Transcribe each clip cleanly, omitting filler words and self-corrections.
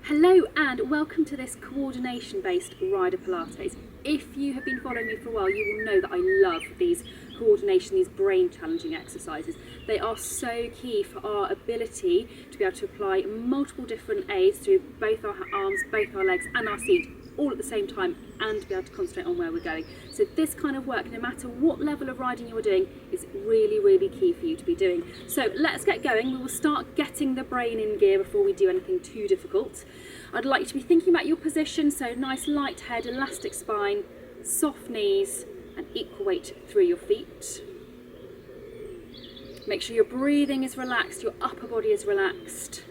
Hello and welcome to this coordination-based rider Pilates. If you have been following me for a while, you will know that I love these coordination, these brain challenging exercises. They are so key for our ability to be able to apply multiple different aids through both our arms, both our legs and our feet all at the same time, and to be able to concentrate on where we're going. So this kind of work, no matter what level of riding you're doing, is really, really key for you to be doing. So let's get going. We will start getting the brain in gear before we do anything too difficult. I'd like you to be thinking about your position, so nice light head, elastic spine, soft knees, and equal weight through your feet. Make sure your breathing is relaxed, your upper body is relaxed.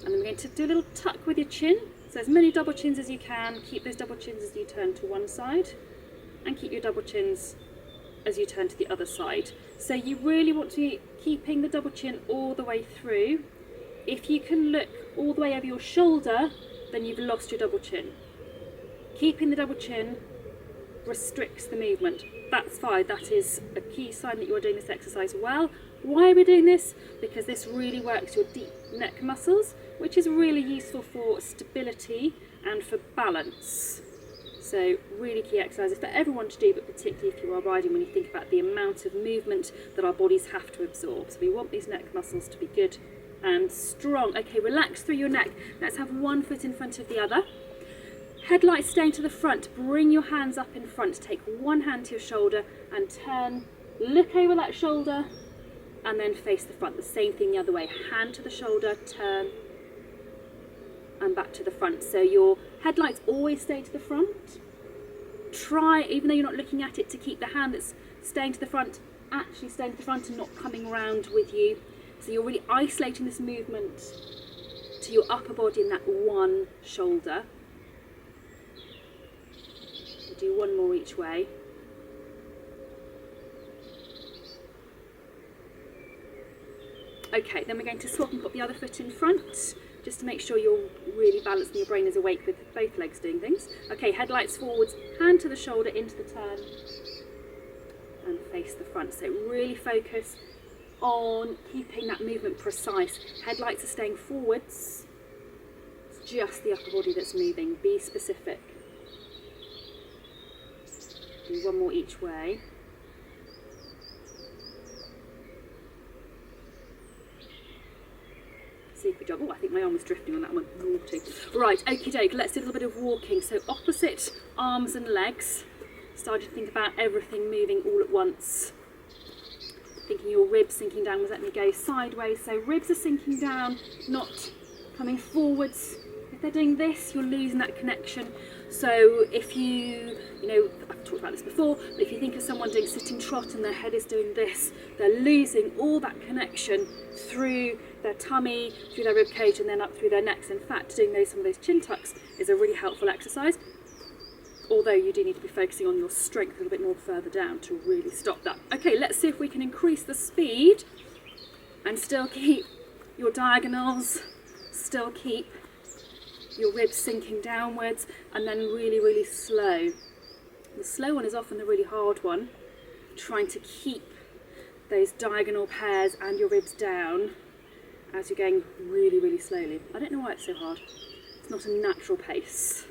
And then we're going to do a little tuck with your chin. So as many double chins as you can, keep those double chins as you turn to one side, and keep your double chins as you turn to the other side. So you really want to be keeping the double chin all the way through. If you can look all the way over your shoulder, then you've lost your double chin. Keeping the double chin restricts the movement. That's fine, that is a key sign that you're doing this exercise well. Why are we doing this? Because this really works your deep neck muscles, which is really useful for stability and for balance. So really key exercises for everyone to do, but particularly if you are riding, when you think about the amount of movement that our bodies have to absorb. So we want these neck muscles to be good and strong. Okay, relax through your neck. Let's have one foot in front of the other. Headlights staying to the front. Bring your hands up in front. Take one hand to your shoulder and turn. Look over that shoulder and then face the front. The same thing the other way. Hand to the shoulder, turn and back to the front. So your headlights always stay to the front. Try, even though you're not looking at it, to keep the hand that's staying to the front actually staying to the front and not coming around with you. So you're really isolating this movement to your upper body in that one shoulder. We'll do one more each way. Okay, then we're going to swap and put the other foot in front, just to make sure you're really balanced and your brain is awake with both legs doing things. Okay, headlights forwards, hand to the shoulder into the turn, and face the front. So really focus on keeping that movement precise. Headlights are staying forwards. It's just the upper body that's moving. Be specific. Do one more each way. Super job. Oh, I think my arm was drifting on that one. Naughty. Right, okie doke, let's do a little bit of walking. So opposite arms and legs. Starting to think about everything moving all at once. Thinking your ribs sinking downwards. Let me go sideways. So ribs are sinking down, not coming forwards. If they're doing this, you're losing that connection. So if you know, I've talked about this before, but if you think of someone doing sitting trot and their head is doing this, they're losing all that connection through their tummy, through their rib cage, and then up through their necks. In fact, doing some of those chin tucks is a really helpful exercise, although you do need to be focusing on your strength a little bit more further down to really stop that. Okay, let's see if we can increase the speed and still keep your diagonals, still keep your ribs sinking downwards, and then really, really slow. The slow one is often the really hard one, trying to keep those diagonal pairs and your ribs down as you're going really, really slowly. I don't know why it's so hard. It's not a natural pace.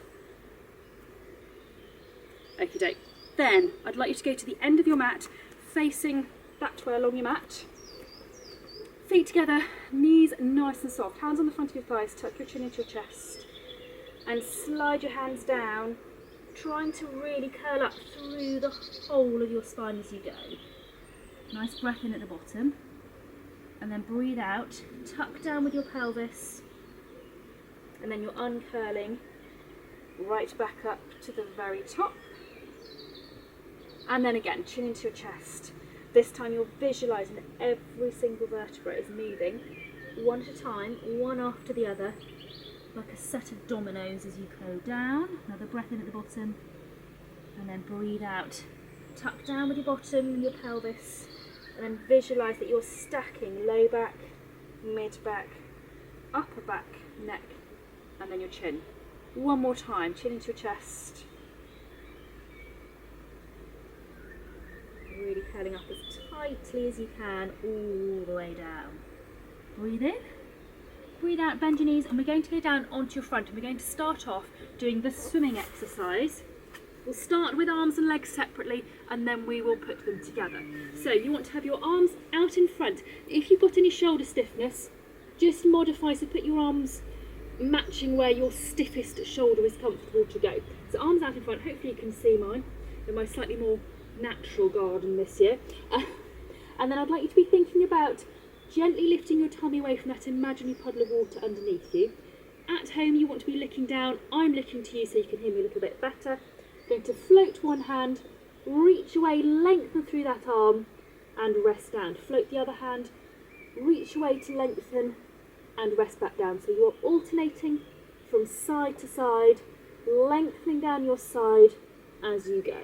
Okie doke. Then I'd like you to go to the end of your mat, facing that way along your mat. Feet together, knees nice and soft. Hands on the front of your thighs, tuck your chin into your chest. And slide your hands down, trying to really curl up through the whole of your spine as you go. Nice breath in at the bottom, and then breathe out, tuck down with your pelvis, and then you're uncurling right back up to the very top. And then again, chin into your chest. This time you're visualising that every single vertebra is moving, one at a time, one after the other, like a set of dominoes as you go down. Another breath in at the bottom, and then breathe out. Tuck down with your bottom and your pelvis, and then visualise that you're stacking low back, mid back, upper back, neck, and then your chin. One more time, chin into your chest. Really curling up as tightly as you can, all the way down. Breathe in. breathe out, bend your knees, and we're going to go down onto your front, and we're going to start off doing the swimming exercise. We'll start with arms and legs separately, and then we will put them together. So you want to have your arms out in front. If you've got any shoulder stiffness, just modify, so put your arms matching where your stiffest shoulder is comfortable to go. So arms out in front, hopefully you can see mine in my slightly more natural garden this year. And then I'd like you to be thinking about gently lifting your tummy away from that imaginary puddle of water underneath you. At home you want to be looking down. I'm looking to you so you can hear me a little bit better. Going to float one hand, reach away, lengthen through that arm and rest down. Float the other hand, reach away to lengthen and rest back down. So you're alternating from side to side, lengthening down your side as you go.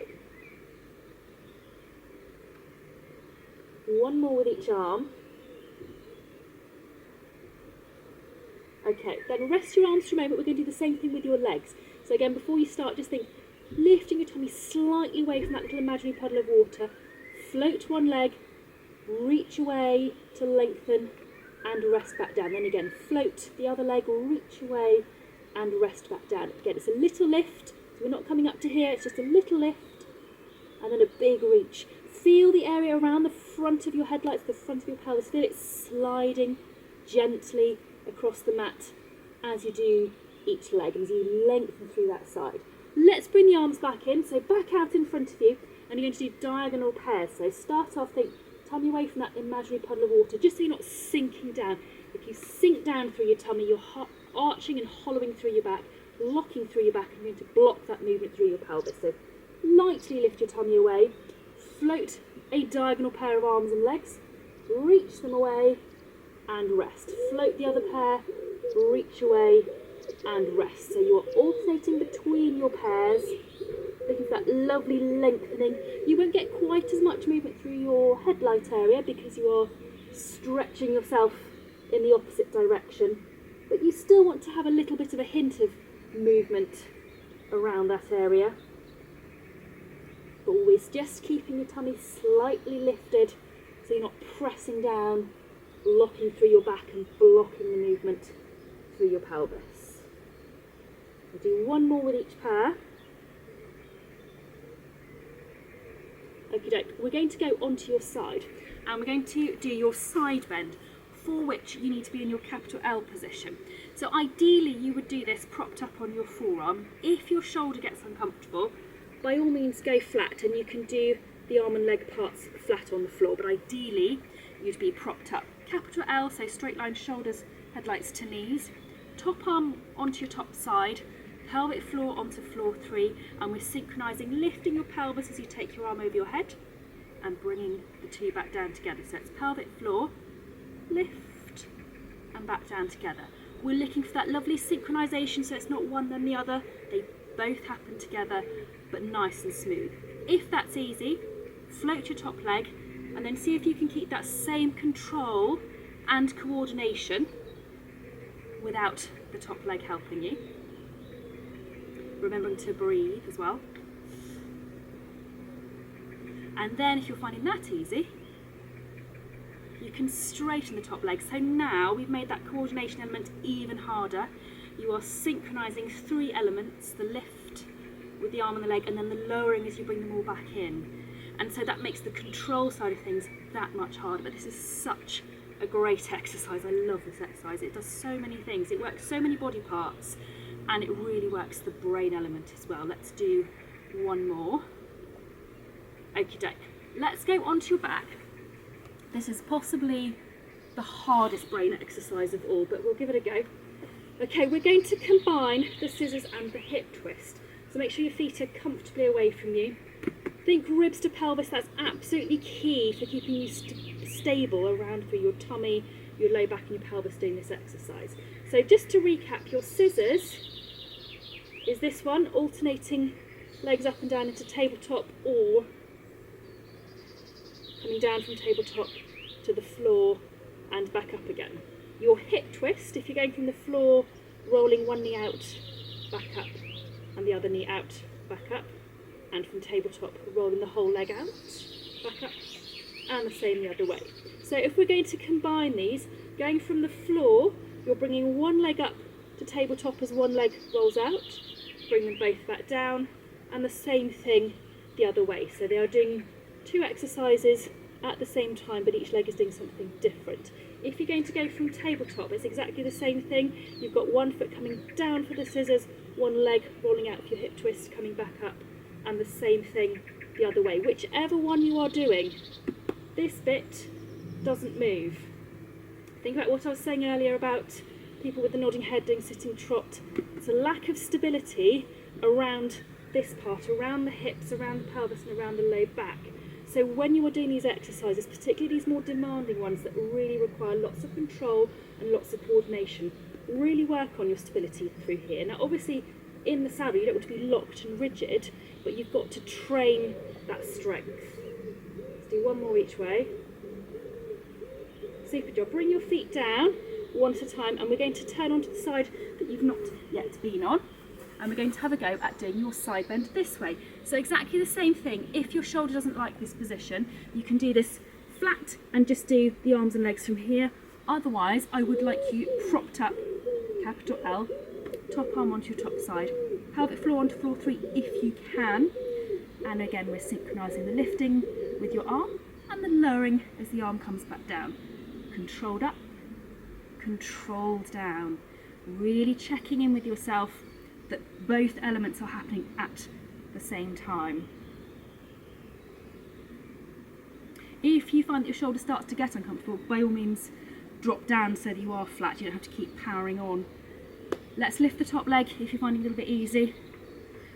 One more with each arm. Okay, then rest your arms for a moment. We're going to do the same thing with your legs. So again, before you start, just think, lifting your tummy slightly away from that little imaginary puddle of water. Float one leg, reach away to lengthen and rest back down. Then again, float the other leg, reach away and rest back down. Again, it's a little lift, so we're not coming up to here, it's just a little lift and then a big reach. Feel the area around the front of your headlights, the front of your pelvis. Feel it sliding gently across the mat as you do each leg and as you lengthen through that side. Let's bring the arms back in, so back out in front of you, and you're going to do diagonal pairs. So start off, think tummy away from that imaginary puddle of water, just so you're not sinking down. If you sink down through your tummy, you're arching and hollowing through your back, locking through your back, and you're going to block that movement through your pelvis. So lightly lift your tummy away, float a diagonal pair of arms and legs, reach them away and rest. Float the other pair, reach away and rest. So you're alternating between your pairs, looking for that lovely lengthening. You won't get quite as much movement through your headlight area because you are stretching yourself in the opposite direction, but you still want to have a little bit of a hint of movement around that area. But always just keeping your tummy slightly lifted so you're not pressing down, locking through your back and blocking the movement through your pelvis. We'll do one more with each pair. Okay, we're going to go onto your side and we're going to do your side bend, for which you need to be in your capital L position. So ideally you would do this propped up on your forearm. If your shoulder gets uncomfortable, by all means go flat, and you can do the arm and leg parts flat on the floor, but ideally you'd be propped up. Capital L, so straight line shoulders, headlights to knees, top arm onto your top side, pelvic floor onto floor 3, and we're synchronising, lifting your pelvis as you take your arm over your head and bringing the two back down together. So it's pelvic floor, lift and back down together. We're looking for that lovely synchronisation, so it's not one then the other, they both happen together but nice and smooth. If that's easy, float your top leg and then see if you can keep that same control and coordination without the top leg helping you. Remembering to breathe as well. And then if you're finding that easy, you can straighten the top leg. So now we've made that coordination element even harder. You are synchronising 3 elements, the lift with the arm and the leg, and then the lowering as you bring them all back in. And so that makes the control side of things that much harder. But this is such a great exercise. I love this exercise. It does so many things. It works so many body parts, and it really works the brain element as well. Let's do one more. Okie doke. Let's go onto your back. This is possibly the hardest brain exercise of all, but we'll give it a go. Okay, we're going to combine the scissors and the hip twist. So make sure your feet are comfortably away from you. Think ribs to pelvis, that's absolutely key for keeping you stable around through your tummy, your low back and your pelvis doing this exercise. So just to recap, your scissors is this one, alternating legs up and down into tabletop or coming down from tabletop to the floor and back up again. Your hip twist, if you're going from the floor, rolling one knee out, back up, and the other knee out, back up, and from tabletop, rolling the whole leg out, back up, and the same the other way. So if we're going to combine these, going from the floor, You're bringing one leg up to tabletop as one leg rolls out. Bring them both back down, and the same thing the other way. So they are doing 2 exercises at the same time, but each leg is doing something different. If you're going to go from tabletop, it's exactly the same thing. You've got one foot coming down for the scissors, one leg rolling out for your hip twist, coming back up, and the same thing the other way. Whichever one you are doing, this bit doesn't move. Think about what I was saying earlier about people with the nodding head doing sitting trot. It's a lack of stability around this part, around the hips, around the pelvis and around the low back. So when you are doing these exercises, particularly these more demanding ones that really require lots of control and lots of coordination, really work on your stability through here. Now obviously in the saddle you don't want to be locked and rigid, but you've got to train that strength. Let's do one more each way. Super job. Bring your feet down one at a time, and we're going to turn onto the side that you've not yet been on. And we're going to have a go at doing your side bend this way. So exactly the same thing. If your shoulder doesn't like this position, you can do this flat and just do the arms and legs from here. Otherwise, I would like you propped up, capital L, top arm onto your top side, pelvic floor onto floor 3 if you can. And again, we're synchronizing the lifting with your arm and the lowering as the arm comes back down. Controlled up, controlled down. Really checking in with yourself that both elements are happening at the same time. If you find that your shoulder starts to get uncomfortable, by all means drop down so that you are flat. You don't have to keep powering on. Let's lift the top leg if you're finding it a little bit easy.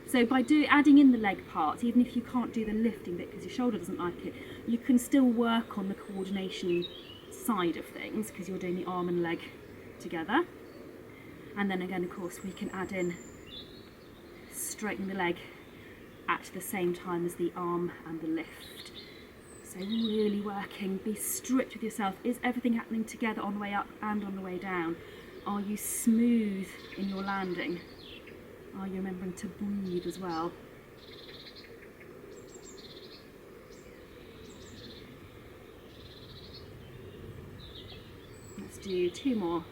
So by adding in the leg part, even if you can't do the lifting bit because your shoulder doesn't like it, you can still work on the coordination side of things because you're doing the arm and leg together. And then again, of course, we can add in straightening the leg at the same time as the arm and the lift. So really working, be strict with yourself. Is everything happening together on the way up and on the way down? Are you smooth in your landing? Are you remembering to breathe as well? Let's do 2 more.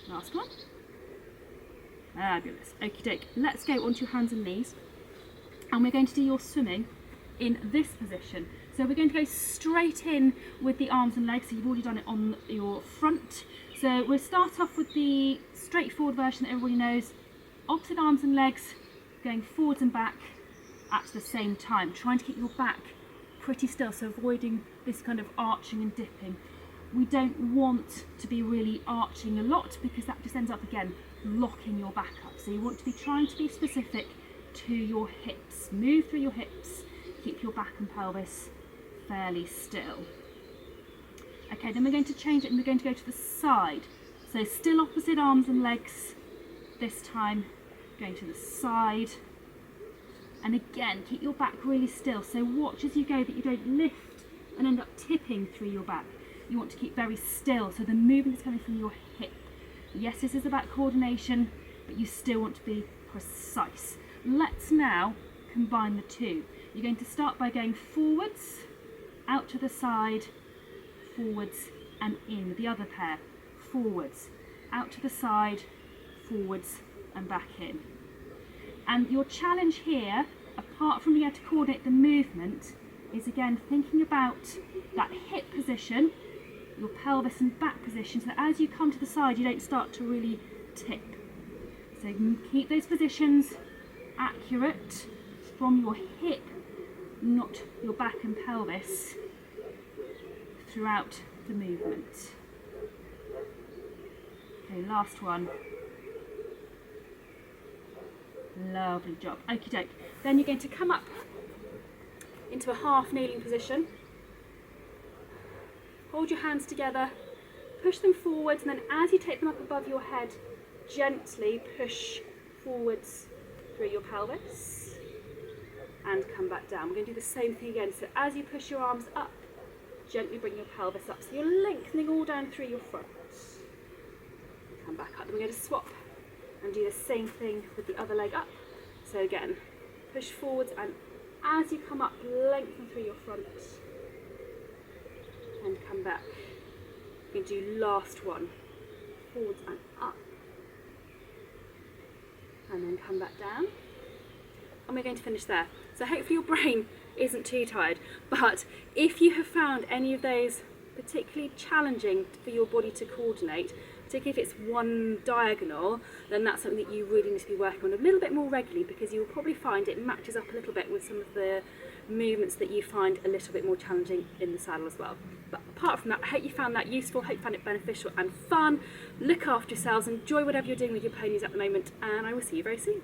Last one. Fabulous. Okie doke. Let's go onto your hands and knees. And we're going to do your swimming in this position. So we're going to go straight in with the arms and legs. So you've already done it on your front. So we'll start off with the straightforward version that everybody knows. Opposite arms and legs going forwards and back at the same time. Trying to keep your back pretty still, so avoiding this kind of arching and dipping. We don't want to be really arching a lot because that just ends up again locking your back up. So you want to be trying to be specific to your hips. Move through your hips, keep your back and pelvis fairly still. Okay, then we're going to change it and we're going to go to the side. So still opposite arms and legs, this time going to the side. And again, keep your back really still. So watch as you go that you don't lift and end up tipping through your back. You want to keep very still, so the movement is coming from your hip. Yes, this is about coordination, but you still want to be precise. Let's now combine the two. You're going to start by going forwards, out to the side, forwards and in. The other pair, forwards, out to the side, forwards and back in. And your challenge here, apart from being able to coordinate the movement, is again thinking about that hip position, your pelvis and back position, so that as you come to the side you don't start to really tip. So you can keep those positions accurate from your hip, not your back and pelvis, throughout the movement. Okay, last one. Lovely job. Okie doke. Then you're going to come up into a half kneeling position. Hold your hands together, push them forwards, and then as you take them up above your head, gently push forwards through your pelvis and come back down. We're going to do the same thing again. So as you push your arms up, gently bring your pelvis up. So you're lengthening all down through your front. Come back up. Then we're going to swap and do the same thing with the other leg up. So again, push forwards, and as you come up, lengthen through your front and come back. We're going to do last one, forwards and up, and then come back down, and we're going to finish there. So hopefully your brain isn't too tired, but if you have found any of those particularly challenging for your body to coordinate, particularly if it's one diagonal, then that's something that you really need to be working on a little bit more regularly, because you will probably find it matches up a little bit with some of the movements that you find a little bit more challenging in the saddle as well. But apart from that, I hope you found that useful, hope you found it beneficial and fun. Look after yourselves, enjoy whatever you're doing with your ponies at the moment, and I will see you very soon.